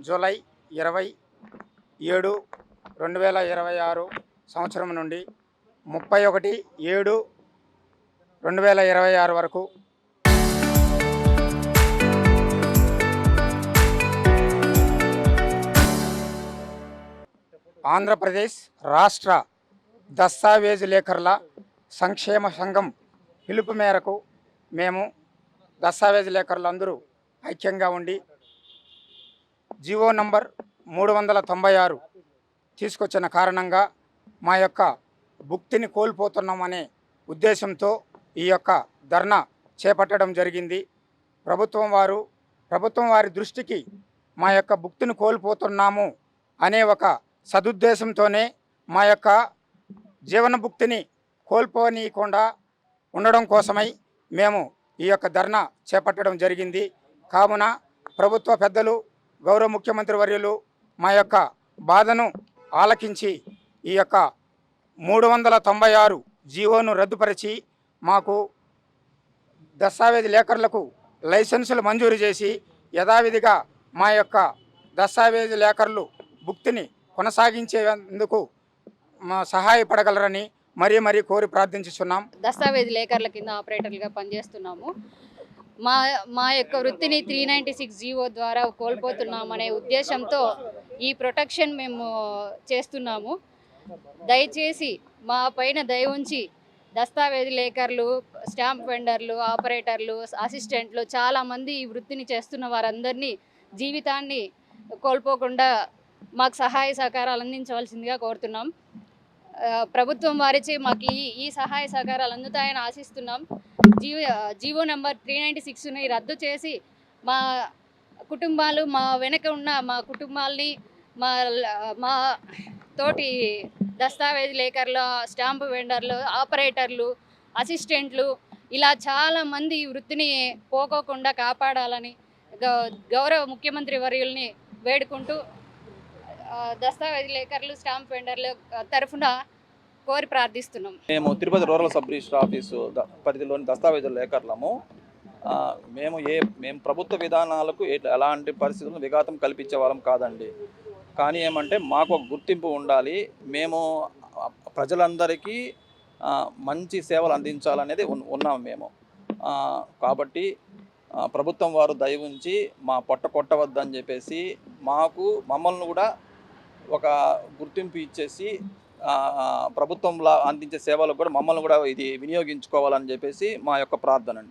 July 27, 2026 సంవత్సరం నుండి 31/7/2026 వరకు ఆంధ్రప్రదేశ్ రాష్ట్ర దస్తావేజు లేఖరుల సంక్షేమ సంఘం పిలుపు మేరకు మేము దస్తావేజు లేఖరులందరూ ఐక్యంగా ఉండి జీవో నంబర్ 396 తీసుకొచ్చిన కారణంగా మా యొక్క భుక్తిని కోల్పోతున్నామనే ఉద్దేశంతో ఈ యొక్క ధర్నా చేపట్టడం జరిగింది. ప్రభుత్వం వారి దృష్టికి మా యొక్క భుక్తిని కోల్పోతున్నాము అనే ఒక సదుద్దేశంతోనే మా యొక్క జీవన భుక్తిని కోల్పోనీయకుండా ఉండడం కోసమై మేము ఈ యొక్క ధర్నా చేపట్టడం జరిగింది. కావున ప్రభుత్వ పెద్దలు, గౌరవ ముఖ్యమంత్రి వర్యులు మా యొక్క బాధను ఆలకించి ఈ యొక్క 396 జీవోను రద్దుపరిచి మాకు దస్తావేజు లేఖరులకు లైసెన్సులు మంజూరు చేసి యథావిధిగా మా యొక్క దస్తావేజు లేఖరులు భుక్తిని కొనసాగించేందుకు సహాయపడగలరని మరీ కోరి ప్రార్థించుచున్నాం. దస్తావేజు లేఖర్ల కింద ఆపరేటర్లుగా పనిచేస్తున్నాము. మా యొక్క వృత్తిని 396 జీవో ద్వారా కోల్పోతున్నామనే ఉద్దేశంతో ఈ ప్రొటెక్షన్ మేము చేస్తున్నాము. దయచేసి మా పైన దయ ఉంచి దస్తావేజు లేఖర్లు, స్టాంప్ వెండర్లు, ఆపరేటర్లు, అసిస్టెంట్లు చాలామంది ఈ వృత్తిని చేస్తున్న వారందరినీ జీవితాన్ని కోల్పోకుండా మాకు సహాయ సహకారాలు అందించవలసిందిగా కోరుతున్నాం. ప్రభుత్వం వారిచే మాకు ఈ సహాయ సహకారాలు అందుతాయని ఆశిస్తున్నాం. జీవో నెంబర్ 396ని రద్దు చేసి మా కుటుంబాలు, మా వెనక ఉన్న మా కుటుంబాలని, మా తోటి దస్తావేజు లేఖర్లు, స్టాంపు వెండర్లు, ఆపరేటర్లు, అసిస్టెంట్లు ఇలా చాలామంది ఈ వృత్తిని పోకోకుండా కాపాడాలని గౌరవ ముఖ్యమంత్రి వర్యుల్ని వేడుకుంటూ దస్తావేజు లేఖర్లు, స్టాంప్ వెండర్లు తరఫున కోరి ప్రార్థిస్తున్నాం. మేము Tirupati rural sub register office పరిధిలోని దస్తావేజుల లేఖర్లము. మేము ప్రభుత్వ విధానాలకు ఎలాంటి పరిస్థితులను విఘాతం కల్పించే వాళ్ళం కాదండి. కానీ ఏమంటే మాకు ఒక గుర్తింపు ఉండాలి. మేము ప్రజలందరికీ మంచి సేవలు అందించాలనేది ఉన్నాము మేము. కాబట్టి ప్రభుత్వం వారు దయ ఉంచి మా పొట్ట కొట్టవద్దని చెప్పేసి మమ్మల్ని కూడా ఒక గుర్తింపు ఇచ్చేసి ప్రభుత్వంలో అందించే సేవలకు కూడా మమ్మల్ని కూడా ఇది వినియోగించుకోవాలని చెప్పేసి మా యొక్క ప్రార్థన అండి.